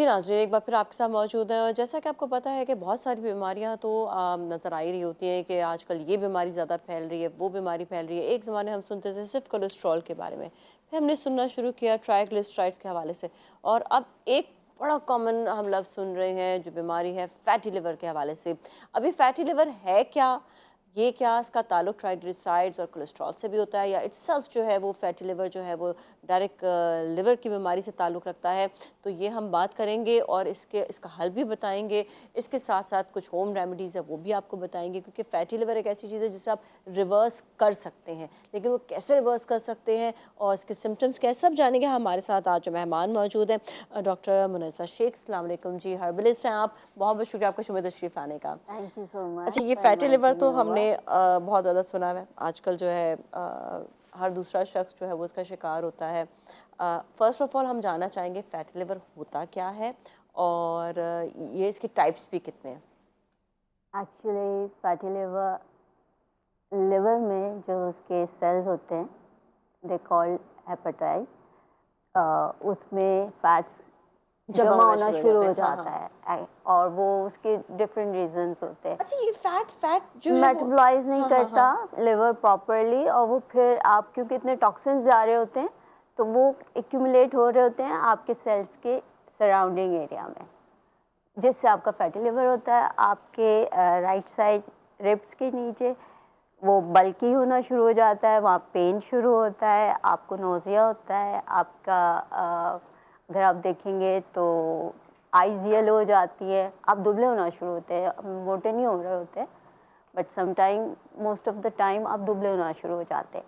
जी नाज़रीन, एक बार फिर आपके साथ मौजूद है और जैसा कि आपको पता है कि बहुत सारी बीमारियां तो नज़र आ ही रही होती हैं कि आजकल ये बीमारी ज़्यादा फैल रही है, वो बीमारी फैल रही है। एक ज़माने हम सुनते थे सिर्फ कोलेस्ट्रॉल के बारे में, फिर हमने सुनना शुरू किया ट्राइग्लिसराइड्स के हवाले से, और अब एक बड़ा कॉमन हम लफ्ज़ सुन रहे हैं जो बीमारी है फैटी लिवर के हवाले से। अभी फैटी लिवर है क्या, ये क्या इसका ताल्लुक ट्राइग्लिसराइड्स और कोलेस्ट्रॉल से भी होता है, या इट्सल्फ जो है वो फैटी लिवर जो है वो डायरेक्ट लिवर की बीमारी से ताल्लुक़ रखता है, तो ये हम बात करेंगे और इसका हल भी बताएंगे। इसके साथ साथ कुछ होम रेमेडीज़ है वो भी आपको बताएंगे, क्योंकि फैटी लिवर एक ऐसी चीज़ है जिसे आप रिवर्स कर सकते हैं, लेकिन वो कैसे रिवर्स कर सकते हैं और इसके सिम्टम्स क्या है सब जानेंगे। हमारे साथ आज जो मेहमान मौजूद हैं डॉक्टर मुनैसा शेख। अस्सलाम वालेकुम जी, हर्बलिस्ट हैं आप, बहुत बहुत शुक्रिया आपका शुभ तशरीफ़ आने का। थैंक यू सो मच अच्छा, ये फॉर फैटी लिवर इनवाइटिंग तो मी हमने ओवर। बहुत ज़्यादा सुना है आजकल, जो है हर दूसरा शख्स जो है वो इसका शिकार होता है। फ़र्स्ट ऑफ ऑल हम जानना चाहेंगे फैटी लिवर होता क्या है, और ये इसके टाइप्स भी कितने हैं? एक्चुअली फैटी लिवर, लिवर में जो उसके सेल्स होते हैं दे कॉल्ड हेपेटाइट, उसमें फैट्स जमा जमा होना होना शुरू हो शुरू जाते हो हैं, हाँ जाता हाँ। है और वो उसके डिफरेंट रीजंस होते हैं। अच्छा, ये फैट फैट जो है वो, मेटाबॉलाइज नहीं हाँ हाँ करता हाँ। लिवर प्रॉपरली, और वो फिर आप क्योंकि इतने टॉक्सिन्स जा रहे होते हैं तो वो एक्यूमुलेट हो रहे होते हैं आपके सेल्स के सराउंडिंग एरिया में, जिससे आपका फैटी लिवर होता है। आपके राइट साइड रिब्स के नीचे वो बल्की होना शुरू हो जाता है, वहाँ पेन शुरू होता है, आपको नोज़िया होता है, आपका अगर आप देखेंगे तो आईज येलो हो जाती है, आप दुबले होना शुरू होते हैं, मोटे नहीं हो रहे होते, but sometime most of the time आप दुबले होना शुरू हो जाते हैं।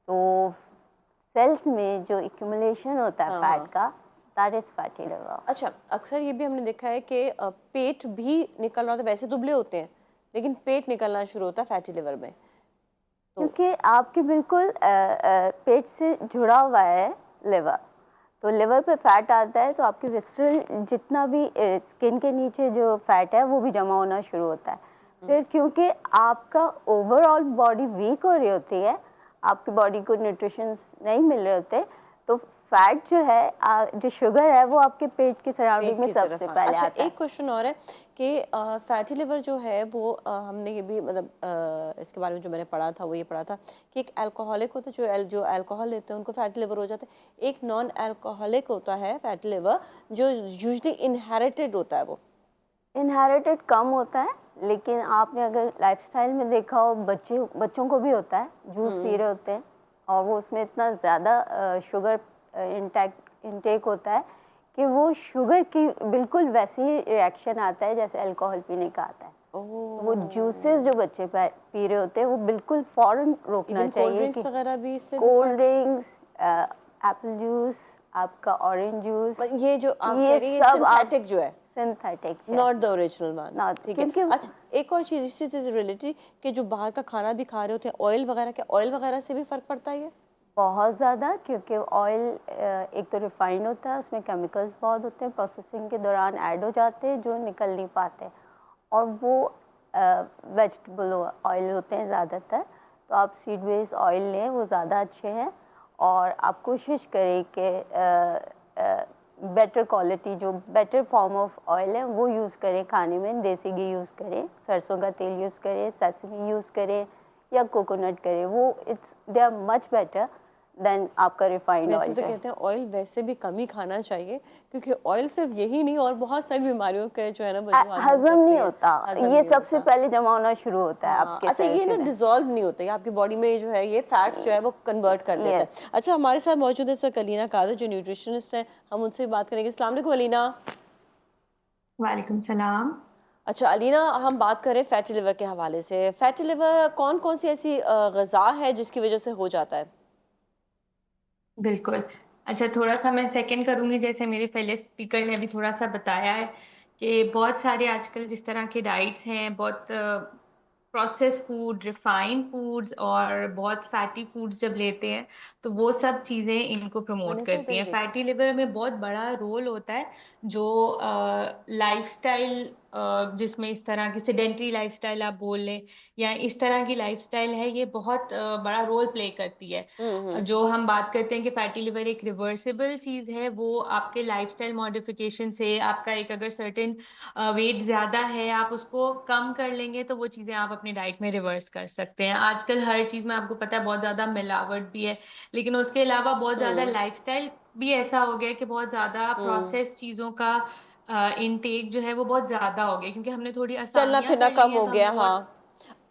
तो सेल्स में जो एक्यूमुलेशन होता है हाँ फैट हाँ। का, दैट इज फैटी लिवर। अच्छा, अक्सर ये भी हमने देखा है कि पेट भी निकल रहा होता है, वैसे दुबले होते हैं लेकिन पेट निकलना शुरू होता है फैटी लिवर में, तो क्योंकि आपके बिल्कुल पेट से जुड़ा हुआ है लिवर, तो लिवर पे फैट आता है तो आपकी विसरल जितना भी स्किन के नीचे जो फैट है वो भी जमा होना शुरू होता है। फिर क्योंकि आपका ओवरऑल बॉडी वीक हो रही होती है, आपकी बॉडी को न्यूट्रिशन नहीं मिल रहे होते, तो फैट जो है जो शुगर है वो आपके पेट की सराउंडिंग पेट में की सबसे तरफ आना। पहले अच्छा, आता है। एक क्वेश्चन और है कि फैटी लिवर जो है वो हमने ये भी मतलब इसके बारे में जो मैंने पढ़ा था वो ये पढ़ा था कि एक अल्कोहलिक होता है, जो अल्कोहल लेते हैं उनको फैटी लिवर हो जाता है। एक नॉन अल्कोहलिक होता है फैटी लिवर जो यूजुअली इनहेरिटेड होता है वो। इनहेरिटेड कम होता है, लेकिन आपने अगर लाइफस्टाइल में देखा हो, बच्चों को भी होता है, जूस पी रहे होते हैं और वो उसमें इतना ज़्यादा शुगर इंटेक होता है कि वो शुगर की बिल्कुल वैसी ही रिएक्शन आता है जैसे अल्कोहल पीने का आता है। तो वो जूसेस ओह, जो बच्चे पी रहे होते हैं वो बिल्कुल फ़ौरन रोकना इवन कोल्ड चाहिए ड्रिंक्स कि वगैरह भी इससे भी कोल्ड ड्रिंक्स, एप्पल जूस, आपका ऑरेंज जूस, ये जो आप कह ये रही है सब आप सिंथेटिक जो है, सिंथेटिक है। Not the original one, not ठीक है। क्योंकि अच्छा, एक और चीज़ इससे रिलेटेड कि जो बाहर का खाना भी खा रहे होते हैं ऑयल वगैरह के, ऑयल वगैरह से भी फ़र्क पड़ता है ये? बहुत ज़्यादा, क्योंकि ऑयल एक तो रिफाइंड होता है, उसमें केमिकल्स बहुत होते हैं, प्रोसेसिंग के दौरान ऐड हो जाते हैं जो निकल नहीं पाते, और वो वेजिटेबल ऑयल होते हैं ज़्यादातर। तो आप सीड बेस्ड ऑयल लें, वो ज़्यादा अच्छे हैं, और आप कोशिश करें कि बेटर क्वालिटी जो बेटर फॉर्म ऑफ ऑयल है वो यूज़ करें खाने में। देसी घी यूज़ करें, सरसों का तेल यूज़ करें, सेसमी यूज़ करें या कोकोनट करें, वो it's they are much better than आपका रिफाइंड वैसे ऑयल तो जो है। कहते हैं ऑयल वैसे भी कम ही खाना चाहिए, क्योंकि ऑयल सिर्फ यही नहीं और बहुत सारी बीमारियों के जो है ना वजूहत बन हजम सकते नहीं हैं। होता, हजम ये नहीं सबसे होता। पहले जमा होना शुरू होता है हाँ, आपके अच्छा, सेल्स ये ना में। डिसॉल्व नहीं होता, ये आपकी बॉडी में जो है ये फैट्स जो है वो कन्वर्ट कर देता यस, है। अच्छा, हमारे साथ मौजूद है सर कलीना कादर जो न्यूट्रिशनिस्ट है, हम उनसे भी बात करेंगे। अस्सलाम वालेकुम अलीना। वालेकुम सलाम। अच्छा अलीना, हम बात करें फैटी लिवर के हवाले से। फैटी लिवर कौन कौन सी ऐसी ग़िज़ा है जिसकी वजह से हो जाता है? बिल्कुल। अच्छा, थोड़ा सा मैं सेकंड करूंगी, जैसे मेरे पहले स्पीकर ने अभी थोड़ा सा बताया है कि बहुत सारे आजकल जिस तरह के डाइट्स हैं, बहुत प्रोसेस फूड, रिफाइंड फूड्स और बहुत फैटी फूड्स जब लेते हैं तो वो सब चीज़ें इनको प्रमोट मैंने सर करती इधर ही हैं। देखिए। फैटी लिवर में बहुत बड़ा रोल होता है जो लाइफस्टाइल जिसमें इस तरह की सेडेंटरी लाइफस्टाइल आप बोल लें या इस तरह की लाइफस्टाइल है, ये बहुत बड़ा रोल प्ले करती है। हम्म। जो हम बात करते हैं कि फैटी लिवर एक रिवर्सिबल चीज है, वो आपके लाइफस्टाइल मॉडिफिकेशन से, आपका एक अगर सर्टेन वेट ज्यादा है, आप उसको कम कर लेंगे तो वो चीजें आप अपनी डाइट में रिवर्स कर सकते हैं। आजकल हर चीज में आपको पता है बहुत ज्यादा मिलावट भी है, लेकिन उसके अलावा बहुत ज्यादा हम्म। लाइफस्टाइल भी ऐसा हो गया है कि बहुत ज्यादा हम्म। प्रोसेस चीजों का इनटेक जो है वो बहुत ज्यादा हो गया, क्योंकि हमने थोड़ी चलना आसानियां फिरना कर कम ली हैं, हो तो गया, हमने हाँ। बहुत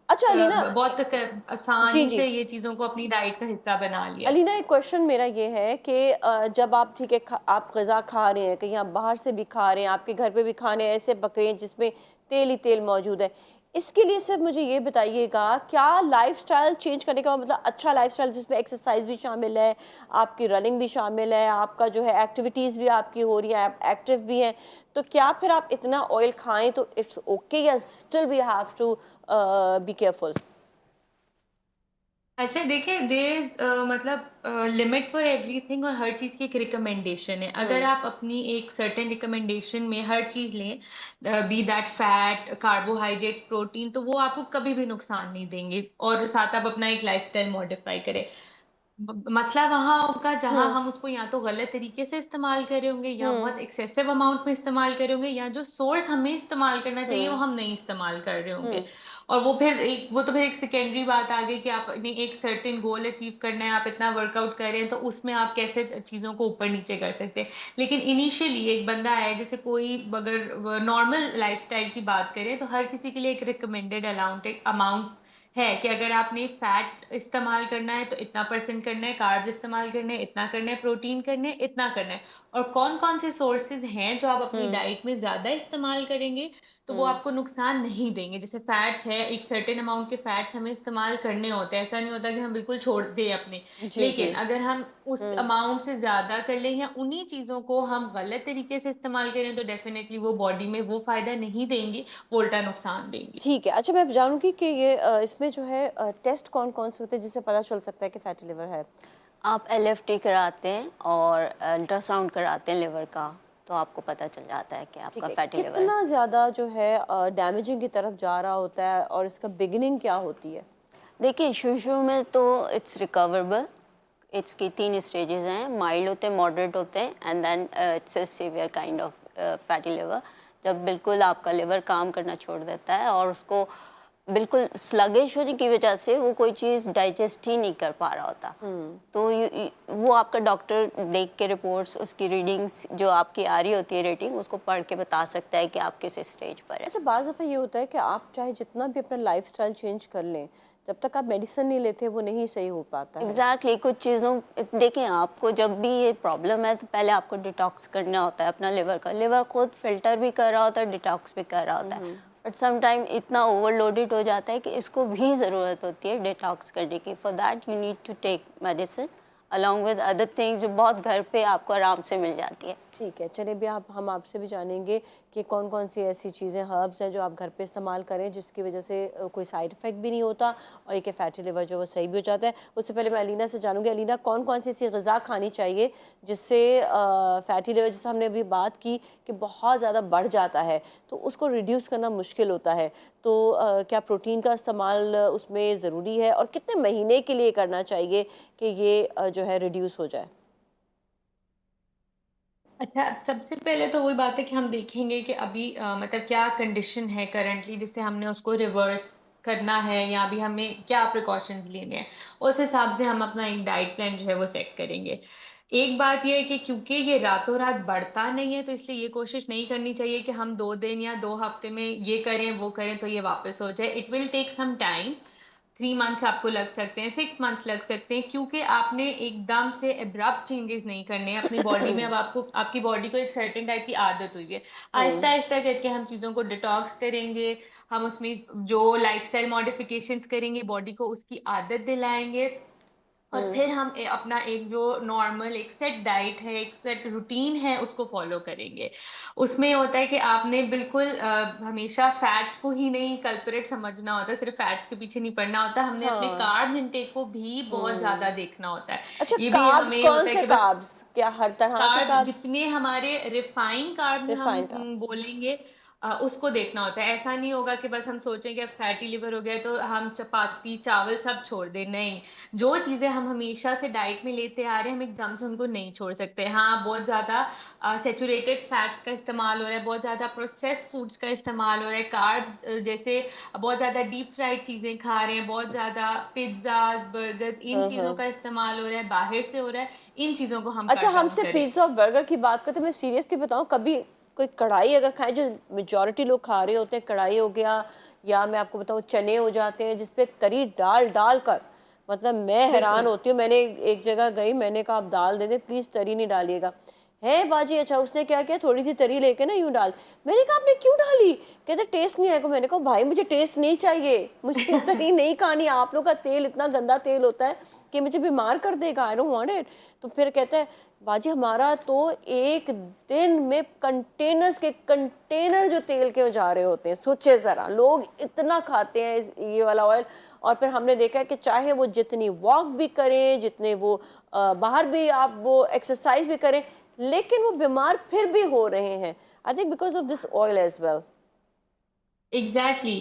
अच्छा अलीना। जी आसानी जी। से ये चीजों को अपनी डाइट का हिस्सा बना लिया है। अलीना, एक क्वेश्चन मेरा ये है कि जब आप ठीक है आप गज़ा खा रहे हैं, कहीं आप बाहर से भी खा रहे हैं, आपके घर पे भी खाने ऐसे पक रहे हैं जिसमें तेल ही तेल मौजूद है, इसके लिए सिर्फ मुझे ये बताइएगा, क्या लाइफस्टाइल चेंज करने का मतलब अच्छा लाइफस्टाइल जिसमें एक्सरसाइज भी शामिल है, आपकी रनिंग भी शामिल है, आपका जो है एक्टिविटीज़ भी आपकी हो रही है, आप एक्टिव भी हैं, तो क्या फिर आप इतना ऑयल खाएं तो इट्स ओके, या still we have to be careful? अच्छा देखिए, देयर इज मतलब लिमिट फॉर एवरीथिंग, और हर चीज की एक रिकमेंडेशन है। अगर हम्म। आप अपनी एक सर्टेन रिकमेंडेशन में हर चीज लें, be that fat, carbohydrates, protein, तो वो आपको कभी भी नुकसान नहीं देंगे, और साथ आप अपना एक लाइफस्टाइल मॉडिफाई करें। मसला वहां होगा जहां हम्म। हम उसको या तो गलत तरीके से इस्तेमाल कर रहे होंगे, या हम्म। बहुत एक्सेसिव अमाउंट में इस्तेमाल कर रहे होंगे, या जो सोर्स हमें इस्तेमाल करना चाहिए वो हम्म। हम नहीं इस्तेमाल कर रहे होंगे। हम्म। और वो तो फिर एक सेकेंडरी बात आ गई कि आपने एक सर्टेन गोल अचीव करना है, आप इतना वर्कआउट कर रहे हैं, तो उसमें आप कैसे चीजों को ऊपर नीचे कर सकते हैं। लेकिन इनिशियली एक बंदा है, जैसे कोई अगर नॉर्मल लाइफस्टाइल की बात करें, तो हर किसी के लिए एक रिकमेंडेड अमाउंट है कि अगर आपने फैट इस्तेमाल करना है तो इतना परसेंट करना है, कार्ब्स इस्तेमाल करने हैं इतना करना है, प्रोटीन करने हैं इतना करना है। और कौन कौन से सोर्सेज हैं जो आप अपनी हम्म। डाइट में ज्यादा इस्तेमाल करेंगे तो वो हम्म। आपको नुकसान नहीं देंगे। जैसे फैट्स है, एक सर्टेन अमाउंट के फैट्स हमें इस्तेमाल करने होते हैं, ऐसा नहीं होता कि हम बिल्कुल छोड़ दें अपने। जी जी। लेकिन अगर हम उस हम्म। अमाउंट से ज्यादा कर लें या उन्हीं चीजों को हम गलत तरीके से इस्तेमाल करें, तो डेफिनेटली वो बॉडी में वो फायदा नहीं देंगी, वो उल्टा नुकसान देंगी। ठीक है। अच्छा, मैं जानूंगी कि ये इसमें जो है टेस्ट कौन कौन से होते हैं जिससे पता चल सकता है कि फैटी लिवर है? आप एलएफटी कराते हैं और अल्ट्रासाउंड कराते हैं लिवर का, तो आपको पता चल जाता है कि आपका ठीक है। फैटी लिवर है। कितना ज़्यादा जो है डैमेजिंग की तरफ जा रहा होता है, और इसका बिगिनिंग क्या होती है? देखिए शुरू शुरू में तो इट्स रिकवरेबल। इट्स की 3 स्टेजेस हैं, माइल्ड होते हैं, मॉडरेट होते हैं, and then it's a severe kind of fatty liver. जब बिल्कुल आपका लिवर काम करना छोड़ देता है और उसको बिल्कुल स्लगिश होने की वजह से वो कोई चीज़ डाइजेस्ट ही नहीं कर पा रहा होता, तो वो आपका डॉक्टर देख के रिपोर्ट्स, उसकी रीडिंग्स जो आपकी आ रही होती है रेटिंग, उसको पढ़ के बता सकता है कि आप किस स्टेज पर है। अच्छा, बाज़ दफ़ा ये होता है कि आप चाहे जितना भी अपना लाइफस्टाइल चेंज कर लें, जब तक आप मेडिसिन नहीं लेते वो नहीं सही हो पाता है। एग्जैक्टली कुछ चीज़ों, देखिए आपको जब भी ये प्रॉब्लम है तो पहले आपको डिटॉक्स करना होता है अपना लिवर का। लिवर खुद फिल्टर भी कर रहा होता है, डिटॉक्स भी कर रहा होता है, बट समटाइम इतना ओवरलोडेड हो जाता है कि इसको भी ज़रूरत होती है डिटॉक्स करने की। For that you need to take medicine along with other things जो बहुत घर पे आपको आराम से मिल जाती है। ठीक है, चलिए भी हम आपसे भी जानेंगे कि कौन कौन सी ऐसी चीज़ें, हर्ब्स हैं जो आप घर पे इस्तेमाल करें जिसकी वजह से कोई साइड इफ़ेक्ट भी नहीं होता, और एक फैटी लिवर जो वो सही भी हो जाता है। उससे पहले मैं अलीना से जानूंगी, अलीना कौन कौन सी ऐसी ग़िज़ा खानी चाहिए जिससे फैटी लिवर, जैसे हमने अभी बात की कि बहुत ज़्यादा बढ़ जाता है तो उसको रिड्यूस करना मुश्किल होता है, तो क्या प्रोटीन का इस्तेमाल उसमें ज़रूरी है, और कितने महीने के लिए करना चाहिए कि ये जो है रिड्यूस हो जाए? अच्छा, सबसे पहले तो वही बात है कि हम देखेंगे कि अभी मतलब क्या कंडीशन है करंटली, जिससे हमने उसको रिवर्स करना है, या अभी हमें क्या प्रिकॉशंस लेने हैं, उस हिसाब से हम अपना एक डाइट प्लान जो है वो सेट करेंगे। एक बात यह है कि क्योंकि ये रातों रात बढ़ता नहीं है, तो इसलिए ये कोशिश नहीं करनी चाहिए कि हम 2 दिन या 2 हफ्ते में ये करें वो करें तो ये वापस हो जाए। It will take some time. 3 months आपको लग सकते हैं, 6 मंथ्स लग सकते हैं, क्योंकि आपने एकदम से एब्रप्ट चेंजेस नहीं करने हैं अपनी बॉडी में। अब आपको, आपकी बॉडी को एक सर्टेन टाइप की आदत हुई है, आहिस्ता आहिस्ता करके हम चीजों को डिटॉक्स करेंगे, हम उसमें जो लाइफस्टाइल मॉडिफिकेशंस करेंगे, बॉडी को उसकी आदत दिलाएंगे, और फिर हम अपना एक जो नॉर्मल एक सेट डाइट है, एक सेट रूटीन है, उसको फॉलो करेंगे। उसमें होता है कि आपने बिल्कुल हमेशा फैट को ही नहीं कल्परेट समझना होता, सिर्फ फैट के पीछे नहीं पड़ना होता, हमने अपने हाँ। कार्ब्स इनटेक को भी बहुत ज्यादा देखना होता है। अच्छा, ये भी कार्ब्स हमें कौन होता है से कि बस कार्ब्स? क्या हर तरह के कार्ब्स कार्ब्स? जितने हमारे रिफाइंड कार्ब्स हम रिफाइंड कार्ब्स? बोलेंगे, उसको देखना होता है। ऐसा नहीं होगा कि बस हम सोचें कि अब फैटी लिवर हो गया तो हम चपाती चावल सब छोड़ दें, नहीं। जो चीजें हम हमेशा से डाइट में लेते आ रहे हैं हम एकदम से उनको नहीं छोड़ सकते। हाँ, बहुत ज्यादा सेचुरेटेड फैट्स का इस्तेमाल हो रहा है, बहुत ज्यादा प्रोसेस्ड फूड्स का इस्तेमाल हो रहा है, कार्ब्स जैसे बहुत ज्यादा डीप फ्राइड चीजें खा रहे हैं, बहुत ज्यादा पिज्जा बर्गर इन चीजों हाँ। का इस्तेमाल हो रहा है, बाहर से हो रहा है। इन चीजों को हम अच्छा, कट हम डाउन सिर्फ करें। पिज्ज़ा और बर्गर की बात करते हैं, मैं सीरियसली बताऊं, कभी कोई कढ़ाई अगर खाएं, जो मेजॉरिटी लोग खा रहे होते हैं, कढ़ाई हो गया, या मैं आपको बताऊं चने हो जाते हैं जिसपे तरी डाल डाल कर, मतलब मैं हैरान बिल्कुल। होती हूँ। मैंने एक जगह गई, मैंने कहा आप दाल दे दे प्लीज़, तरी नहीं डालिएगा। है बाजी, अच्छा उसने क्या किया, थोड़ी सी तरी लेके ना यूं डाल। मैंने कहा आपने क्यों डाली? कहते टेस्ट नहीं आएगा। मैंने कहा भाई मुझे टेस्ट नहीं चाहिए, मुझे तरी नहीं खानी, आप लोग का तेल इतना गंदा तेल होता है कि मुझे बीमार कर देगा, आई डोंट वांट इट। तो फिर कहता है बाजी हमारा तो एक दिन में कंटेनर्स के कंटेनर जो तेल के हो जा रहे होते हैं, सोचे ज़रा, लोग इतना खाते हैं ये वाला ऑयल। और फिर हमने देखा है कि चाहे वो जितनी वॉक भी करें, जितने वो बाहर भी आप वो एक्सरसाइज भी करें, लेकिन वो बीमार फिर भी हो रहे हैं, I think because of this oil as well. Exactly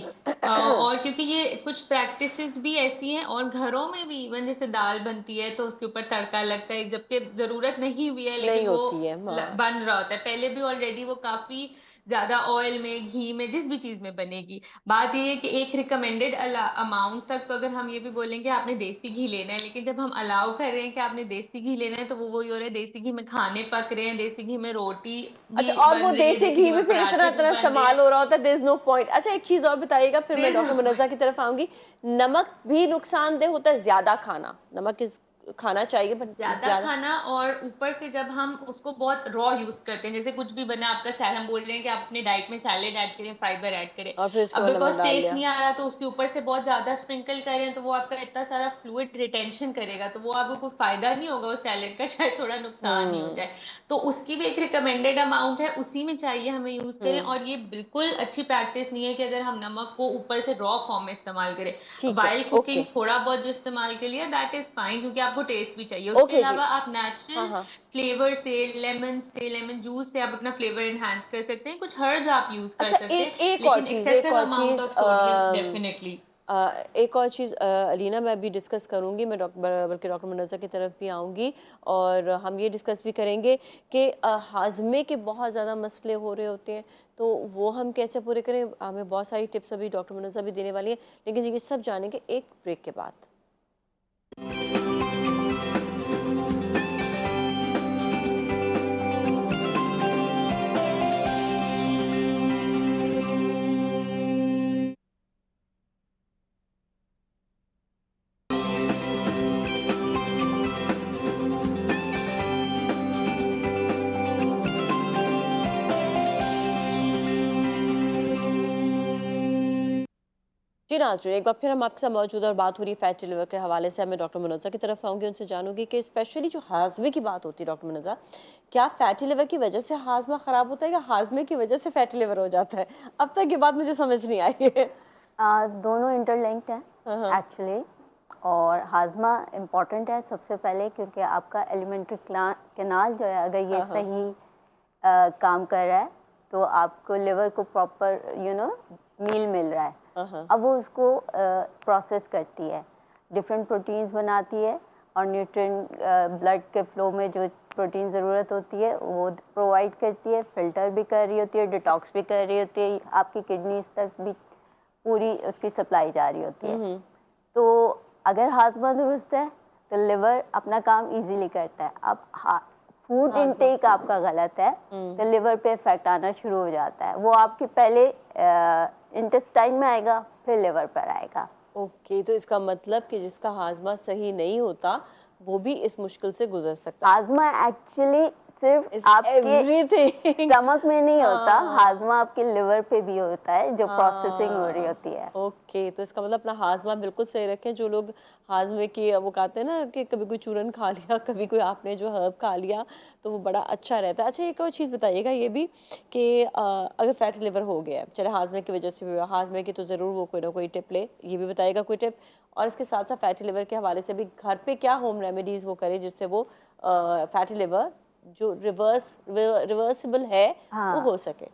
और क्योंकि ये कुछ प्रैक्टिसेस भी ऐसी हैं, और घरों में भी इवन जैसे दाल बनती है तो उसके ऊपर तड़का लगता है जबकि जरूरत नहीं हुई है, नहीं लेकिन वो होती है, हाँ। बन रहा होता है पहले भी ऑलरेडी, वो काफी ज्यादा ऑयल में घी में जिस भी चीज में बनेगी। बात ये है कि एक रिकमेंडेड अमाउंट तक, तो अगर हम ये भी बोलेंगे आपने देसी घी लेना है, लेकिन जब हम अलाउ कर रहे हैं कि आपने देसी घी लेना है तो वो वही हो रहा है, देसी घी में खाने पक रहे हैं, देसी घी में रोटी भी अच्छा, और वो बन रही है, देसी देसी घी घी भी में फिर इतना पराठे भी इतना बन रहे इस्तेमाल हैं। हो रहा होता है, देयर इज नो पॉइंट। अच्छा, एक चीज और बताइएगा, फिर मैं डॉक्टर फिर मुनज़्ज़ा की तरफ आऊंगी। नमक भी नुकसानदेह होता है, ज्यादा खाना, नमक खाना चाहिए बट ज्यादा ज्यादा। खाना, और ऊपर से जब हम उसको बहुत रॉ यूज करते हैं, जैसे कुछ भी बना आपका सैलड, हम बोल रहे हैं कि आप अपने डाइट में सैलेड ऐड करें, फाइबर ऐड करें, और फिर अब उसके बाद नमक बिकॉज डाल टेस्ट दिया। नहीं आ रहा तो उसके ऊपर से बहुत ज्यादा स्प्रिंकल करें तो वो आपका इतना सारा फ्लूइड रिटेंशन करेगा, तो वो आपको कोई फायदा नहीं होगा, वो सैलेड का शायद थोड़ा नुकसान ही हो हम्म। जाए। तो उसकी भी एक रिकमेंडेड अमाउंट है, उसी में चाहिए हमें यूज करें। हम्म। और ये बिल्कुल अच्छी प्रैक्टिस नहीं है कि अगर हम नमक को ऊपर से रॉ फॉर्म में इस्तेमाल करें। ठीक है, वाइल कुकिंग ओके। थोड़ा बहुत जो इस्तेमाल के लिए दैट इज फाइन, क्योंकि आपको टेस्ट भी चाहिए। उसके ओके जी। अलावा आप हाँ नेचुरल हाँ। फ्लेवर से लेमन जूस से आप अपना फ्लेवर एनहांस कर सकते हैं, कुछ हर्ब्स आप यूज कर अच्छा, सकते हैं, एक एक और लेकिन चीज़, एक एक्सेसिव और amount cheese of sodium definitely. एक और चीज़ अलीना, मैं अभी डिस्कस करूंगी, मैं बल्कि डॉक्टर मुनज़्ज़ा की तरफ भी आऊंगी, और हम ये डिस्कस भी करेंगे कि हाजमे के बहुत ज़्यादा मसले हो रहे होते हैं, तो वो हम कैसे पूरे करें। हमें बहुत सारी टिप्स अभी डॉक्टर मुनज़्ज़ा भी देने वाली है, लेकिन ये सब जानेंगे एक ब्रेक के बाद। जी नाज़रीन, एक बार फिर हम आपके साथ मौजूद हैं और बात हो रही है फैटी लिवर के हवाले से। मैं डॉक्टर मुनज़्ज़ा की तरफ आऊँगी, उनसे जानूंगी कि स्पेशली जो हाजमे की बात होती है डॉक्टर मुनज़्ज़ा, क्या फैटी लिवर की वजह से हाजमा ख़राब होता है या हाजमे की वजह से फैटी लिवर हो जाता है? अब तक ये बात मुझे समझ नहीं आई है। दोनों इंटरलिंक्ड हैं हाँ हाँ। एक्चुअली। और हाजमा इम्पॉर्टेंट है सबसे पहले, क्योंकि आपका एलिमेंट्री कैनाल जो है, अगर ये हाँ हाँ। सही काम कर रहा है तो आपको लिवर को प्रॉपर मील मिल रहा है। हाँ हाँ। अब वो उसको प्रोसेस करती है, डिफरेंट प्रोटीन्स बनाती है, और न्यूट्रिएंट ब्लड के फ्लो में जो प्रोटीन ज़रूरत होती है वो प्रोवाइड करती है, फिल्टर भी कर रही होती है, डिटॉक्स भी कर रही होती है, आपकी किडनीज तक भी पूरी उसकी सप्लाई जा रही होती है। तो अगर हाजमा दुरुस्त है तो लिवर अपना काम इजीली करता है। अब फूड हाजमा। इनटेक आपका गलत है तो लिवर पे इफेक्ट आना शुरू हो जाता है। वो आपके पहले इंटेस्टाइन में आएगा, फिर लिवर पर आएगा। ओके, तो इसका मतलब कि जिसका हाजमा सही नहीं होता वो भी इस मुश्किल से गुजर सकता हाजमा एक्चुअली सिर्फ है। आपके एवरीथिंग। स्टमक में नहीं होता, हाँ हाजमा आपके लिवर पे भी होता है, जो प्रोसेसिंग हो रही हाँ। होती है। ओके, तो इसका मतलब अपना हाजमा बिल्कुल सही रखें। जो लोग हाजमे की वो कहते हैं ना कि कभी कोई चूरन खा लिया, कभी कोई आपने जो हर्ब खा लिया, तो वो बड़ा अच्छा रहता है। अच्छा, एक और चीज़ बताइएगा ये भी कि अगर फैटी लिवर हो गया है, चले हाजमे की वजह से भी हुआ, हाजमे की तो ज़रूर वो कोई ना कोई टिप ले, ये भी बताइएगा कोई टिप। और इसके साथ साथ फैटी लिवर के हवाले से भी घर पे क्या होम रेमेडीज़ वो करे जिससे वो फैटी लिवर जो रिवर्सिबल है वो हाँ, हो सके।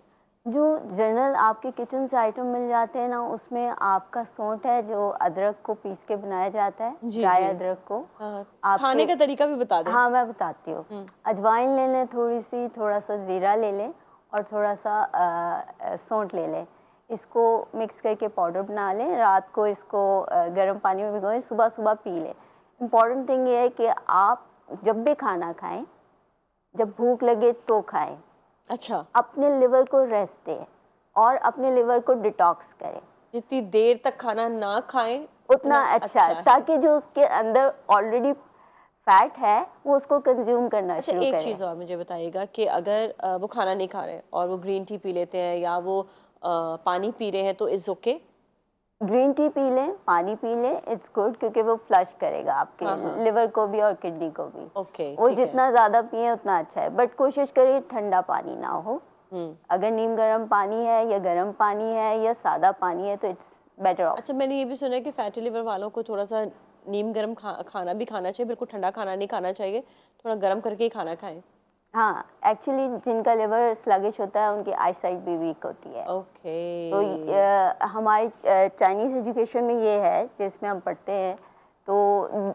जो जनरल आपके किचन से आइटम मिल जाते हैं ना, उसमें आपका सौंठ है जो अदरक को पीस के बनाया जाता है, जी ड्राई जी। अदरक को। हाँ, खाने आपके का तरीका भी बता दें। हाँ, मैं बताती हूँ। हम्म। अजवाइन ले लें थोड़ी सी, थोड़ा सा ज़ीरा ले लें और थोड़ा सा सौंठ ले लें। इसको मिक्स करके पाउडर बना लें। रात को इसको गर्म पानी में भिगोएं, सुबह सुबह पी लें। इम्पॉर्टेंट थिंग ये है कि आप जब भी खाना खाएं, जब भूख लगे तो खाएं। अच्छा, अपने लिवर को रेस्ट दें और अपने लिवर को डिटॉक्स करें। जितनी देर तक खाना ना खाएं उतना उतना अच्छा है, अच्छा है। ताकि जो उसके अंदर ऑलरेडी फैट है वो उसको कंज्यूम करना अच्छा, शुरू एक करे। चीज़ और मुझे बताइएगा कि अगर वो खाना नहीं खा रहे हैं और वो ग्रीन टी पी लेते हैं या वो पानी पी रहे हैं तो is okay? Green tea P लें, पानी पी लें, इट्स गुड, क्योंकि वो फ्लश करेगा आपके हाँ हाँ, लिवर को भी और किडनी को भी। ओके वो ठीक है। जितना ज़्यादा पिए उतना अच्छा है, बट कोशिश करिए ठंडा पानी ना हो। हम्म। अगर नीम गर्म पानी है या गर्म पानी है या सादा पानी है तो इट्स बेटर ऑफ। अच्छा, मैंने ये भी सुना है कि फैटी लिवर वालों को थोड़ा सा नीम गर्म खाना भी खाना चाहिए, बिल्कुल ठंडा खाना नहीं खाना चाहिए, थोड़ा गर्म करके ही खाना खाएं। हाँ, एक्चुअली जिनका लिवर स्लगिश होता है उनकी आई साइट भी वीक होती है। ओके। तो हमारी चाइनीज़ एजुकेशन में ये है जिसमें हम पढ़ते हैं, तो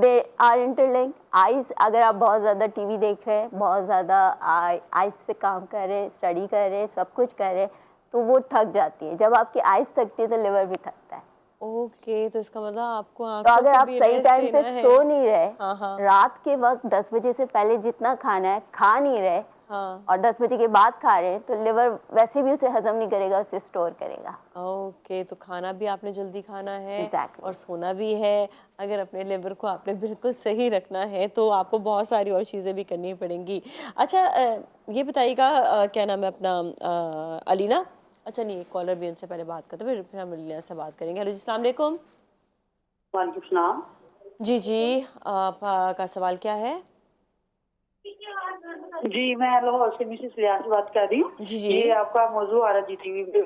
दे आर इंटरलिंक। आइज़, अगर आप बहुत ज़्यादा टीवी देख रहे हैं, बहुत ज़्यादा आइज़ से काम कर रहे हैं, स्टडी कर रहे हैं, सब कुछ कर रहे हैं, तो वो थक जाती है। जब आपकी आइज़ थकती है तो लिवर भी थकता है। ओके, तो इसका मतलब आपको तो आंखों अगर को आप भी सही रेस्ट टाइम देना पे है। सो नहीं रहे, हाँ हाँ रात के वक्त 10 बजे से पहले जितना खाना है खा नहीं रहे हाँ। और 10 बजे के बाद खा रहे हैं, तो लिवर वैसे भी उसे हजम नहीं करेगा, उसे स्टोर करेगा। ओके, तो खाना भी आपने जल्दी खाना है एग्जैक्टली। और सोना भी है। अगर अपने लिवर को आपने बिल्कुल सही रखना है तो आपको बहुत सारी और चीज़ें भी करनी पड़ेंगी। अच्छा, ये बताइएगा, क्या नाम है अपना, अलीना? अच्छा नहीं, एक कॉलर भी, उनसे पहले बात करते हैं, फिर हम अलीना से बात करेंगे। हेलो जी, अस्सलाम वालेकुम। वालेकुम सलाम। जी जी, आपका सवाल क्या है? जी, मैं लाहौर से मिसेस लियास बात कर रही हूँ। जी जी ये आपका मौजू आ रहा जी टीवी जी जी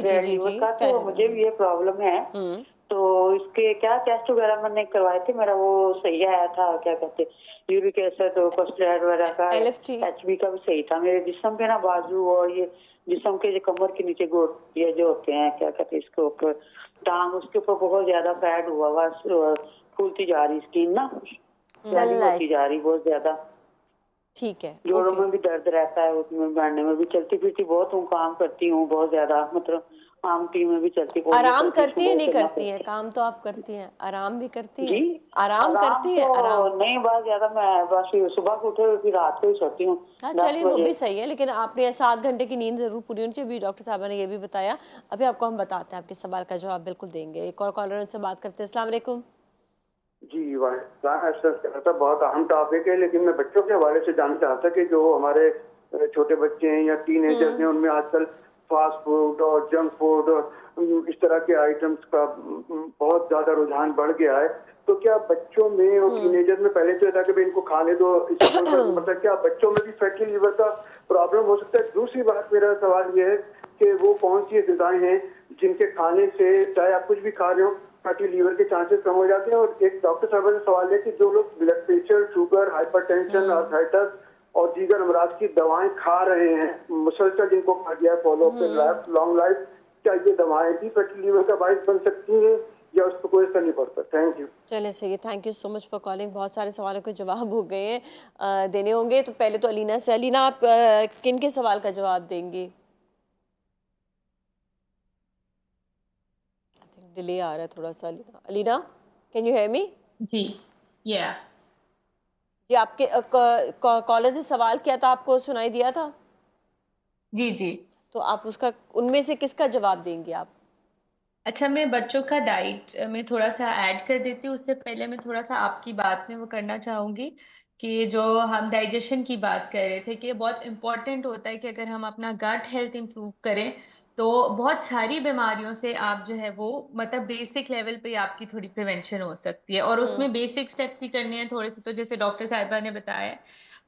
पे जी लीवर जी, का, तो फैटी मुझे लिवर। भी ये प्रॉब्लम है। हम्म। तो इसके क्या टेस्ट वगैरह मैंने करवाए थे, मेरा वो सही आया था, क्या कहते यूरिक एसिड और कोलेस्ट्रॉल वगैरह का, LFT। एचबी का भी सही था। मेरे जिस्म के ना बाजू और ये जिस्म के जो कमर के नीचे गोट ये जो होते हैं, क्या कहते हैं इसके ऊपर टांग, उसके ऊपर बहुत ज्यादा फैट हुआ हुआ, फूलती जा रही स्किन ना, स्वेलिंग होती जा रही बहुत ज्यादा। ठीक है, जोड़ों ओके। में भी दर्द रहता है, उसमें बैठने में भी, चलती फिरती बहुत हूँ, काम करती हूँ बहुत ज्यादा, मतलब आम टी में भी चलती पोलियो आराम करती, इसको करती है बहुत नहीं करना करती है? पड़ता काम तो आप करती हैं, आराम भी करती है। जी, हैं? आराम आराम करती तो हैं, आराम? नहीं, बहुत ज्यादा मैं बस सुबह को उठे फिर रात को ही सोती हूँ हाँ 10 चलिए, वो बजे भी सही है, लेकिन आपने 7 घंटे की नींद जरूर पूरी होनी चाहिए। भी डॉक्टर साहबा ने ये भी बताया। अभी आपको हम बताते हैं, आपके सवाल का जवाब बिल्कुल देंगे। एक और कॉलर, उनसे बात करते हैं। अस्सलाम वालेकुम। जी वालेकुम। बहुत अहम टॉपिक है, लेकिन मैं बच्चों के हवाले से जानना चाहता कि जो हमारे छोटे बच्चे हैं या टीनेजर्स हैं, उनमें आजकल फास्ट फूड और जंक फूड और इस तरह के आइटम्स का बहुत ज्यादा रुझान बढ़ गया है। तो क्या बच्चों में और टीनेजर में, पहले तो ये था कि भाई इनको खाने दो, इससे कोई फर्क नहीं पड़ता, क्या बच्चों में भी फैटी लीवर का प्रॉब्लम हो सकता है? दूसरी बात, मेरा सवाल ये है कि वो कौन सी ग़िज़ाएं हैं जिनके खाने से, चाहे आप कुछ भी खा रहे हो, फैटी लीवर के चांसेस कम हो जाते हैं? और एक डॉक्टर साहब से सवाल है कि जो लोग blood pressure, sugar, hypertension, arthritis और दीगर अमराज की दवाएं खा रहे हैं मुसलसल, जिनको कहा गया फॉलो अप लॉन्ग लाइफ, क्या ये दवाएं भी फैटी लीवर का बाइस बन सकती हैं या उस पर कोई असर नहीं पड़ता? Thank you. चलिए सही है, thank you so much for calling. बहुत सारे सवालों के जवाब हो गए हैं, देने होंगे। तो पहले तो अलीना से। अलीना, आप किन के सवाल का जवाब देंगी? आई थिंक डिले आ रहा है थोड़ा सा। Alina, Alina, can you hear me? जी, या जी, आपके कॉलर से सवाल किया था, आपको सुनाई दिया था? जी जी। तो आप उसका, उनमें से किसका जवाब देंगे आप? अच्छा, मैं बच्चों का डाइट में थोड़ा सा ऐड कर देती हूँ। उससे पहले मैं थोड़ा सा आपकी बात में वो करना चाहूंगी कि जो हम डाइजेशन की बात कर रहे थे, कि ये बहुत इंपॉर्टेंट होता है कि अगर हम अपना गट हेल्थ इंप्रूव करें तो बहुत सारी बीमारियों से आप जो है वो, मतलब बेसिक लेवल पे आपकी थोड़ी प्रिवेंशन हो सकती है। और उसमें बेसिक स्टेप्स ही करने हैं थोड़े से, तो जैसे डॉक्टर साहिबा ने बताया,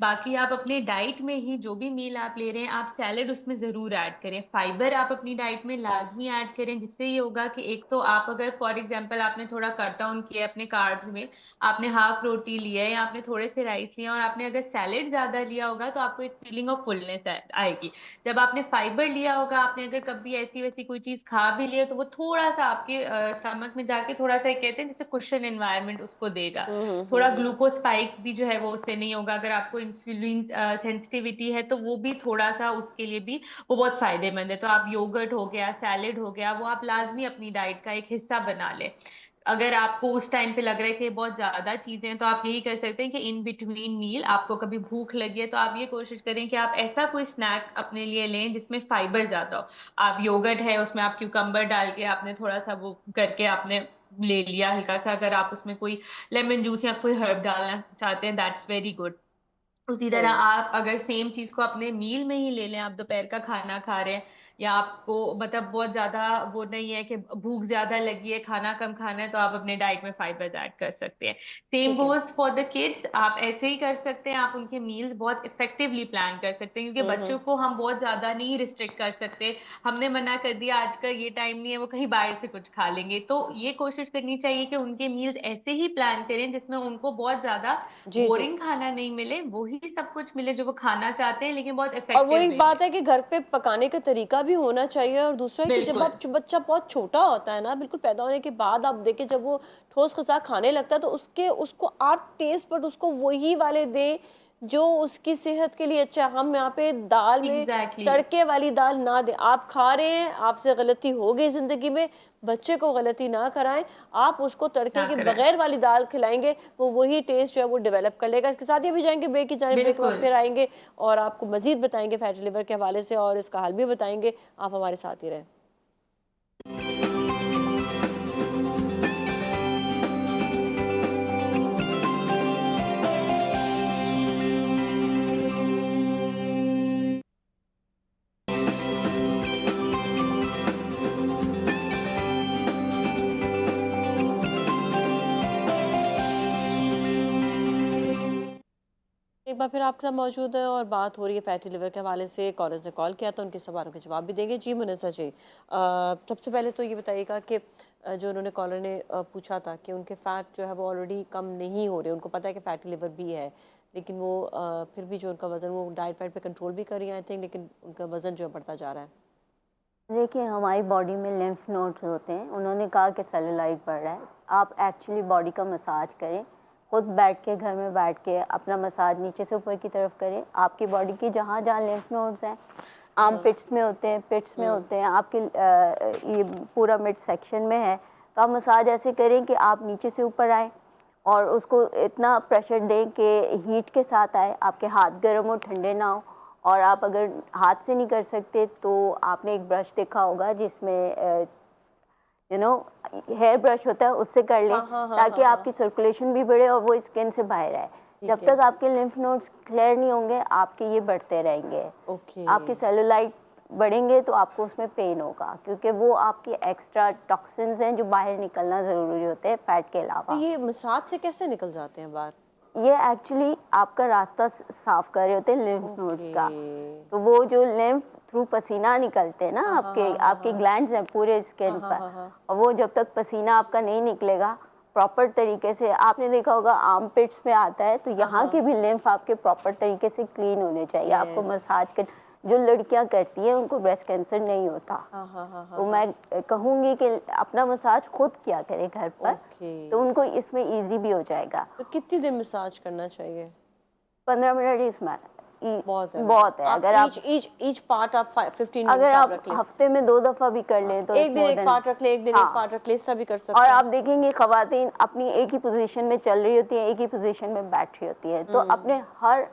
बाकी आप अपने डाइट में ही जो भी मील आप ले रहे हैं, आप सैलेड उसमें जरूर ऐड करें, फाइबर आप अपनी डाइट में लाजमी ऐड करें, जिससे ये होगा कि एक तो आप अगर फॉर एग्जांपल आपने थोड़ा कट डाउन किया अपने कार्ब्स में, आपने हाफ रोटी लिया है या आपने थोड़े से राइस लिया और आपने अगर सैलेड ज्यादा लिया होगा तो आपको एक फीलिंग ऑफ फुलनेस आएगी। जब आपने फाइबर लिया होगा, आपने अगर कभी ऐसी वैसी कोई चीज खा भी लिया तो वो थोड़ा सा आपके स्टमक में जाके थोड़ा सा कहते हैं जैसे कुशन एनवायरनमेंट उसको देगा। थोड़ा ग्लूकोज स्पाइक भी जो है वो उससे नहीं होगा। अगर आपको इंसुलिन सेंसिटिविटी है तो वो भी थोड़ा सा उसके लिए भी वो बहुत फायदेमंद है। तो आप योगर्ट हो गया, सैलेड हो गया, वो आप लाजमी अपनी डाइट का एक हिस्सा बना ले। अगर आपको उस टाइम पे लग रहा है कि बहुत ज्यादा चीजें हैं तो आप यही कर सकते हैं कि इन बिटवीन मील आपको कभी भूख लगी है तो आप ये कोशिश करें कि आप ऐसा कोई स्नैक अपने लिए लें जिसमें फाइबर ज्यादा हो। आप योगर्ट है उसमें आप क्यूकम्बर डाल के आपने थोड़ा सा वो करके आपने ले लिया हल्का सा, अगर आप उसमें कोई लेमन जूस या कोई हर्ब डालना चाहते हैं दैट्स वेरी गुड। उसी तरह सही। आप अगर सेम चीज को अपने मील में ही ले लें, आप दोपहर का खाना खा रहे हैं या आपको मतलब बहुत ज्यादा वो नहीं है कि भूख ज्यादा लगी है, खाना कम खाना है, तो आप अपने डाइट में फाइबर ऐड कर सकते हैं। सेम ठीक है। गोज फॉर द किड्स, आप ऐसे ही कर सकते हैं, आप उनके मील्स बहुत इफेक्टिवली प्लान कर सकते हैं, क्योंकि बच्चों को हम बहुत ज्यादा नहीं रिस्ट्रिक्ट कर सकते। हमने मना कर दिया आज का ये टाइम नहीं है, वो कहीं बाहर से कुछ खा लेंगे, तो ये कोशिश करनी चाहिए कि उनके मील्स ऐसे ही प्लान करें जिसमें उनको बहुत ज्यादा जी जी। बोरिंग खाना नहीं मिले, वही सब कुछ मिले जो वो खाना चाहते हैं, लेकिन बहुत और वो इफेक्टिव एक वे में। बात है कि घर पे पकाने का तरीका भी होना चाहिए, और दूसरा है कि जब बिल्कुल आप बच्चा बहुत छोटा होता है ना, बिल्कुल पैदा होने के बाद आप देखें जब वो ठोस खसा खाने लगता है तो उसके उसको आप टेस्ट बट उसको वही वाले दें जो उसकी सेहत के लिए अच्छा है। हम यहाँ पे दाल में एग्जैक्टली तड़के वाली दाल ना दें। आप खा रहे हैं, आपसे गलती हो गई जिंदगी में, बच्चे को गलती ना कराएं। आप उसको तड़के ना के कराएं। बगैर वाली दाल खिलाएंगे, वो वही टेस्ट जो है वो डेवलप कर लेगा। इसके साथ ये भी जाएंगे ब्रेक की जाने, ब्रेक के बाद बिल्कुल। फिर आएंगे और आपको मजीद बताएंगे फैटी लिवर के हवाले से और इसका हल भी बताएंगे। आप हमारे साथ ही रहें। एक बार फिर आपके साथ मौजूद है और बात हो रही है फैटी लिवर के हवाले से। कॉलर्स ने कॉल किया तो उनके सवालों के जवाब भी देंगे। जी मुनस्सा जी, सबसे पहले तो ये बताइएगा कि जो उन्होंने कॉलर ने पूछा था कि उनके फैट जो है वो ऑलरेडी कम नहीं हो रहे, उनको पता है कि फैटी लिवर भी है, लेकिन वो फिर भी जो उनका वज़न वो डाइट वाइट पे कंट्रोल भी कर रही है आई थिंक, लेकिन उनका वज़न जो है बढ़ता जा रहा है। देखिए, हमारी बॉडी में लिम्फ नोड्स होते हैं। उन्होंने कहा कि सेलुलाइट बढ़ रहा है। आप एक्चुअली बॉडी का मसाज करें, खुद बैठ के घर में बैठ के अपना मसाज नीचे से ऊपर की तरफ करें। आपकी बॉडी की जहाँ जहाँ लिम्फ नोड्स हैं, आर्म पिट्स में होते हैं, पिट्स में होते हैं, आपके ये पूरा मिड सेक्शन में है, तो आप मसाज ऐसे करें कि आप नीचे से ऊपर आए और उसको इतना प्रेशर दें कि हीट के साथ आए, आपके हाथ गर्म हो, ठंडे ना हो। और आप अगर हाथ से नहीं कर सकते तो आपने एक ब्रश देखा होगा जिसमें हेयर ब्रश होता है, उससे कर लें, ताकि आपकी सर्कुलेशन भी बढ़े और वो स्किन से बाहर आए। जब तक आपके लिम्फ नोड्स क्लियर नहीं होंगे, आपके ये बढ़ते रहेंगे। ओके। आपके सेलुलाइट बढ़ेंगे तो आपको उसमें पेन होगा, क्योंकि वो आपके एक्स्ट्रा टॉक्सिन्स हैं जो बाहर निकलना ज़रूरी होते हैं फैट के तो अलावा। ये मसाज से कैसे निकल जाते हैं बाहर? ये एक्चुअली आपका रास्ता साफ कर रहे होते हैं लिम्फ नोड्स का। ओके। तो वो जो लिम्फ थ्रू पसीना निकलते हैं ना, हाँ, आपके हाँ, हाँ, आपके हाँ। ग्लैंड्स हैं पूरे स्किन हाँ, पर, हाँ, हाँ। और वो जब तक पसीना आपका नहीं निकलेगा प्रॉपर तरीके से, आपने देखा होगा आर्म पिट्स में आता है, तो यहाँ के भी लिम्फ आपके प्रॉपर तरीके से क्लीन होने चाहिए। आपको यस। मसाज कर, जो लड़कियां करती हैं उनको ब्रेस्ट कैंसर नहीं होता। हाँ हाँ हाँ तो हाँ। मैं कहूँगी कि अपना मसाज खुद किया करें घर पर, ओके। तो उनको इसमें इजी भी हो जाएगा। तो कितनी देर मसाज करना चाहिए? 15 मिनट इसमें बहुत है। बहुत है। अगर आप ईच पार्ट आप 15 अगर मिनट्स आप आप रख लें। हफ्ते में 2 दफा भी कर लें तो एक दिन एक पार्ट रख ले, एक दिन एक पार्ट रख ले, इस तरह भी कर सकते और हैं। आप देखेंगे खवातीन अपनी एक ही पोजीशन में चल रही होती हैं, एक ही पोजीशन में बैठ रही होती है, तो अपने हर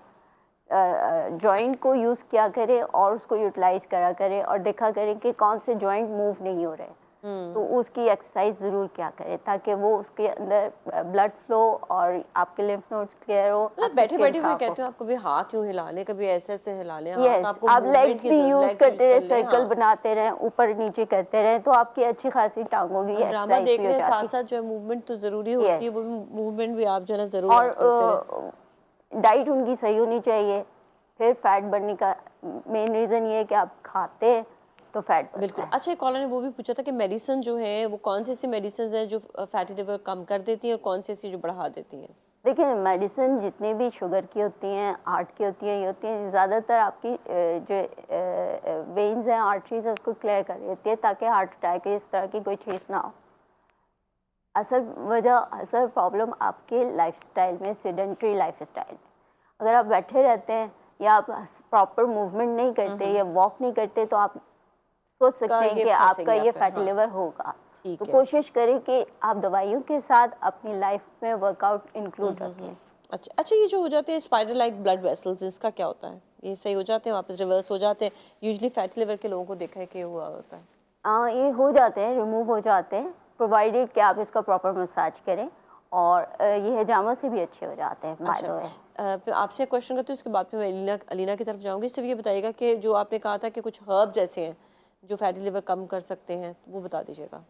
जॉइंट को यूज किया करें और उसको यूटिलाइज करा करें और देखा करें कि कौन से जॉइंट मूव नहीं हो रहे, तो उसकी एक्सरसाइज जरूर क्या करें, ताकि वो उसके अंदर ब्लड फ्लो और आपके लिम्फ नोड्स क्लियर हो। बैठे बैठे हुए कहते हो आप कभी हाथ यूं हिला लें, कभी ऐसे ऐसे हिला लें, हाथ यस, आपको आप movement लेग्स की भी जरूरत, यूज legs करते रहे, use कर लें, सर्कल हाँ। बनाते रहें, ऊपर नीचे करते रहें, तो आपकी अच्छी खासी टांगों की ड्रामा एक्सरसाइज भी देखने हो साथ जाती साथ जो है मूवमेंट तो जरूरी होती है, Yes. वो मूवमेंट भी आप जो है ना जरूर और आप करते रहें। डाइट उनकी सही होनी चाहिए। फिर फैट बढ़ने का मेन रीज़न ये है कि आप खाते हैं तो फैट बढ़ता बिल्कुल। है। अच्छा, एक कॉलर ने वो भी पूछा था कि मेडिसिन जो है वो कौन सी ऐसी मेडिसिन है जो फैटी लिवर कम कर देती हैं और कौन सी ऐसी जो बढ़ा देती हैं? देखिए, मेडिसिन जितनी भी शुगर की होती हैं, हार्ट की होती हैं, ये होती हैं, ज़्यादातर आपकी जो वेन्स हैं, आर्टरीज है, उसको क्लियर कर देती है ताकि हार्ट अटैक इस तरह की कोई चीज़ ना हो। असल प्रॉब्लम आपके लाइफस्टाइल में, सेडेंटरी लाइफस्टाइल। अगर आप बैठे रहते हैं या आप प्रॉपर मूवमेंट नहीं करते या वॉक नहीं करते तो आप सोच सकते हैं ये कि फंसेंगे आपका ये आप फिर, फैटी हाँ। लिवर होगा। ठीक तो है। कोशिश करें कि आप दवाइयों के साथ अपनी लाइफ में वर्कआउट इंक्लूड रखें। अच्छा अच्छा, ये जो हो जाते हैं स्पाइडर लाइक ब्लड वेसल्स, इसका क्या होता है? ये सही हो जाते हैं, वापस रिवर्स हो जाते हैं? यूजुअली फैटी लिवर के लोगों को देखा है कि हुआ होता है। ये हो जाते हैं, रिमूव हो जाते हैं, प्रोवाइडेड कि आप इसका प्रॉपर मसाज करें, और ये हजामा से भी अच्छे हो जाते हैं बाय द वे। फिर आपसे क्वेश्चन करती हूँ, उसके बाद फिर मैं अलीना की तरफ जाऊंगी। सिर्फ ये बताइएगा कि जो आपने कहा था कि कुछ हर्ब्स ऐसे हैं जो फैटी लिवर कम कर सकते हैं, तो वो बता दीजिएगा।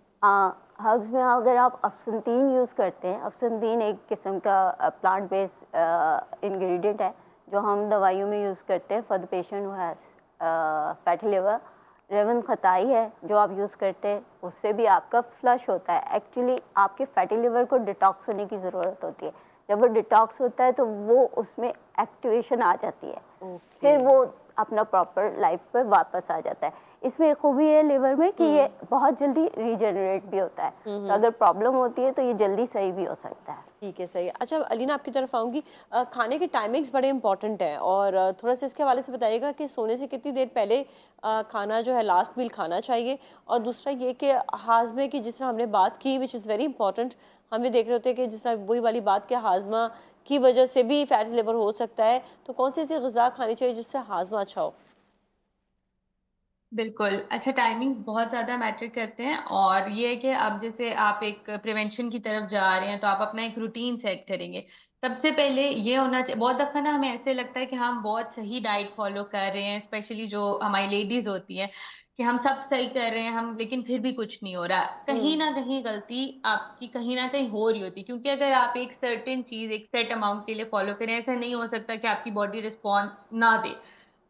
हर्ब्स में अगर आप अफसनतीन यूज़ करते हैं, अफसनतीन एक किस्म का प्लांट बेस्ड इंग्रेडिएंट है जो हम दवाइयों में यूज़ करते हैं for the patient who has fatty liver. रेवन खताई है जो आप यूज़ करते हैं, उससे भी आपका फ्लश होता है। एक्चुअली आपके फैटी लिवर को डिटॉक्स होने की ज़रूरत होती है। जब वो डिटॉक्स होता है तो वो उसमें एक्टिवेशन आ जाती है, फिर वो अपना प्रॉपर लाइफ पर वापस आ जाता है। इसमें एक खूबी है लिवर में कि ये बहुत जल्दी रीजनरेट भी होता है, तो अगर प्रॉब्लम होती है तो ये जल्दी सही भी हो सकता है। ठीक है, सही है। अच्छा अलीना, आपकी तरफ आऊँगी। खाने के टाइमिंग्स बड़े इंपॉर्टेंट हैं, और थोड़ा सा इसके हवाले से बताइएगा कि सोने से कितनी देर पहले खाना जो है, लास्ट मील खाना चाहिए। और दूसरा ये कि हाजमे की जिस तरह हमने बात की, विच इज़ वेरी इंपॉर्टेंट, हम ये देख रहे होते हैं कि जिस तरह वही वाली बात कि हाजमा की वजह से भी फैटी लिवर हो सकता है, तो कौन सी ऐसी ग़िज़ा खानी चाहिए जिससे हाजमा अच्छा हो? बिल्कुल। अच्छा, टाइमिंग्स बहुत ज़्यादा मैटर करते हैं, और ये है कि अब जैसे आप एक प्रिवेंशन की तरफ जा रहे हैं तो आप अपना एक रूटीन सेट करेंगे। सबसे पहले ये होना चाहिए, बहुत दफ़ा ना हमें ऐसे लगता है कि हम बहुत सही डाइट फॉलो कर रहे हैं, स्पेशली जो हमारी लेडीज होती हैं, कि हम सब सही कर रहे हैं हम, लेकिन फिर भी कुछ नहीं हो रहा। कहीं ना कहीं गलती आपकी कहीं ना कहीं हो रही होती, क्योंकि अगर आप एक सर्टेन चीज़ एक सेट अमाउंट के लिए फॉलो करें, ऐसा नहीं हो सकता कि आपकी बॉडी रिस्पॉन्ड ना दे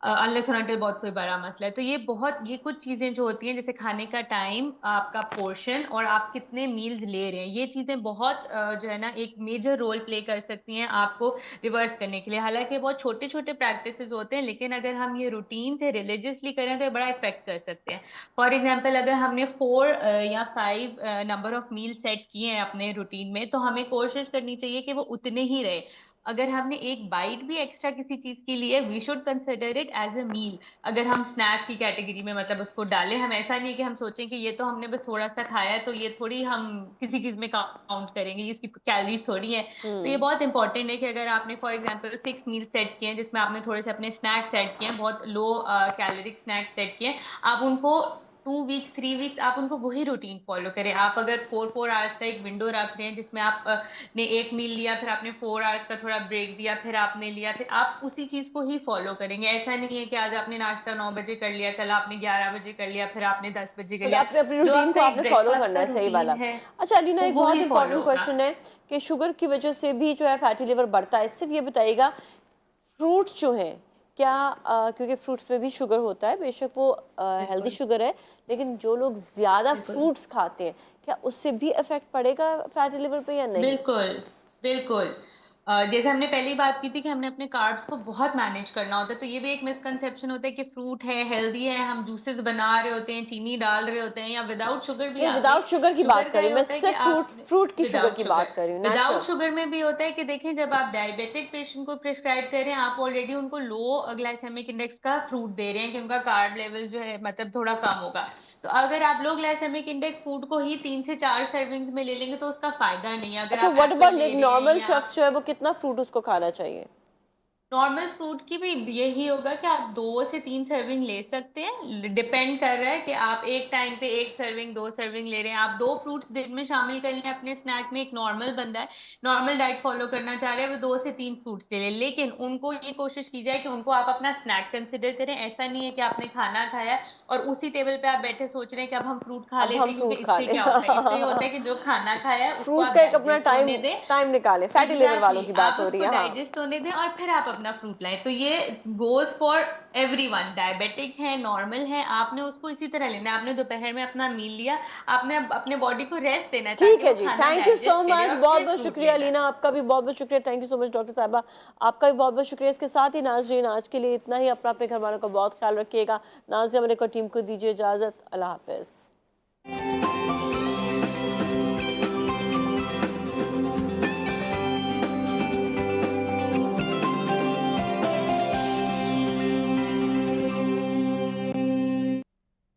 अनलेस और अनटिल बहुत कोई बड़ा मसला है। तो ये कुछ चीजें जो होती हैं, जैसे खाने का टाइम, आपका पोर्शन, और आप कितने मील्स ले रहे हैं, ये चीजें बहुत जो है ना एक मेजर रोल प्ले कर सकती हैं आपको रिवर्स करने के लिए। हालांकि बहुत छोटे छोटे प्रैक्टिसेस होते हैं, लेकिन अगर हम ये रूटीन से रिलीजियसली करें तो ये बड़ा इफेक्ट कर सकते हैं। फॉर एग्जाम्पल, अगर हमने 4 या 5 नंबर ऑफ मील सेट किए हैं अपने रूटीन में, तो हमें कोशिश करनी चाहिए कि वो उतने ही रहे। अगर हमने एक बाइट भी एक्स्ट्रा किसी चीज की ली है, we should consider it as a meal. अगर हम स्नैक की कैटेगरी में मतलब उसको डालें, हम ऐसा नहीं कि हम सोचें कि ये तो हमने बस थोड़ा सा खाया है तो ये थोड़ी हम किसी चीज में काउंट करेंगे, इसकी कैलोरीज थोड़ी है। तो ये बहुत इंपॉर्टेंट है कि अगर आपने फॉर एग्जाम्पल 6 मील सेट किए हैं, जिसमें आपने थोड़े से अपने स्नैक सेट किए हैं, बहुत लो कैलोरिक स्नैक सेट किए हैं, आप उनको 2 वीक्स 3 वीक्स आप उनको वही रूटीन फॉलो करें। आप अगर 4 4 आवर्स का एक विंडो रख रहे हैं जिसमें आप ने एक मील लिया, फिर आपने 4 आवर्स का थोड़ा ब्रेक दिया, फिर आपने लिया, फिर आप उसी चीज को ही फॉलो करेंगे। ऐसा नहीं है कि आज आपने नाश्ता 9 बजे कर लिया, कल आपने 11 बजे कर लिया, फिर आपने 10 बजे कर मतलब लिया। आपने अपनी जो रूटीन को आपका एक आपने फॉलो ब्रेकफास्ट करना का है, सही रूटीन वाला। है अच्छा अलीना, वो एक वो बहुत ही फॉलो इंपॉर्टेंट होगा। क्वेश्चन है कि शुगर की वजह से भी जो है फैटी लिवर बढ़ता है। सिर्फ ये बताइएगा, फ्रूट्स जो हैं क्या, क्योंकि फ्रूट्स में भी शुगर होता है, बेशक वो हेल्दी बिल्कुल शुगर है, लेकिन जो लोग ज़्यादा बिल्कुल फ्रूट्स खाते हैं, क्या उससे भी इफेक्ट पड़ेगा फैटी लिवर पे या नहीं? बिल्कुल बिल्कुल। जैसे हमने पहली बात की थी कि हमने अपने कार्ब्स को बहुत मैनेज करना होता है, तो ये भी एक मिसकंसेप्शन होता है कि फ्रूट है हेल्दी है, हम जूसेस बना रहे होते हैं, चीनी डाल रहे होते हैं, या विदाउट शुगर भी नहीं, आप विदाउट लें। शुगर की बात शुगर कर का रही ये हूँ मैं, होता है कि सिर्फ आप फ्रूट की शुगर विदाउट की शुगर बात कर रही हूँ, विदाउट नेचुरल। शुगर में भी होता है कि देखें, जब आप डायबिटिक पेशेंट को प्रिस्क्राइब कर रहे हैं, आप ऑलरेडी उनको लो ग्लाइसेमिक इंडेक्स का फ्रूट दे रहे हैं कि उनका कार्ब लेवल जो है मतलब थोड़ा कम होगा। तो अगर आप लो ग्लाइसेमिक इंडेक्स फूड को ही 3 से 4 सर्विंग्स में ले लेंगे तो उसका फायदा नहीं है। अगर अच्छा, आप व्हाट एप्पल अबाउट ले एक रहे हैं नॉर्मल या शख्स जो है वो कितना फ्रूट उसको खाना चाहिए? नॉर्मल फ्रूट की भी यही होगा कि आप 2 से 3 सर्विंग ले सकते हैं। डिपेंड कर रहा है कि आप एक टाइम पे 1 सर्विंग 2 सर्विंग ले रहे हैं। आप 2 फ्रूट्स दिन में शामिल कर लें अपने स्नैक में। एक नॉर्मल बंदा है, नॉर्मल डाइट फॉलो करना चाह रहे हैं, वो 2 से 3 फ्रूट्स ले लें, लेकिन उनको ये कोशिश की जाए कि उनको आप अपना स्नैक कंसिडर करें। ऐसा नहीं है कि आपने खाना खाया है और उसी टेबल पे आप बैठे सोच रहे हैं कि अब हम फ्रूट खा अब लेते हम हैं, क्योंकि फ्रूट खा इससे लें। क्या होता है, इससे ये होता है कि जो खाना खाया है उसको फ्रूट आप का एक अपना डाइजेस्ट होने दें। टाइम निकालें, फैटी लिवर वालों की आप बात हो रही उसको है। हाँ, डाइजेस्ट होने दें और फिर आप अपना फ्रूट लाएं। तो ये गोज फॉर एवरीवन, डायबिटिक है, नॉर्मल है, आपने उसको इसी तरह लेना है। आपने दोपहर में अपना मील लिया, आपने अपने बॉडी को रेस्ट देना है ठीक ताकि है वो जी, खाना थैंक यू सो डाइजेस्ट करे मच, और बहुत फिर बहुत फ्रूट शुक्रिया लेना है। लीना, आपका भी बहुत बहुत शुक्रिया, thank you so much doctor साहिबा, आपका भी बहुत बहुत शुक्रिया। इसके साथ ही नाज़रीन, आज के लिए इतना ही। अपना अपने घर वालों का बहुत ख्याल रखिएगा। नाज़िया मेरे को टीम को दीजिए इजाज़त, अल्लाह हाफिज़।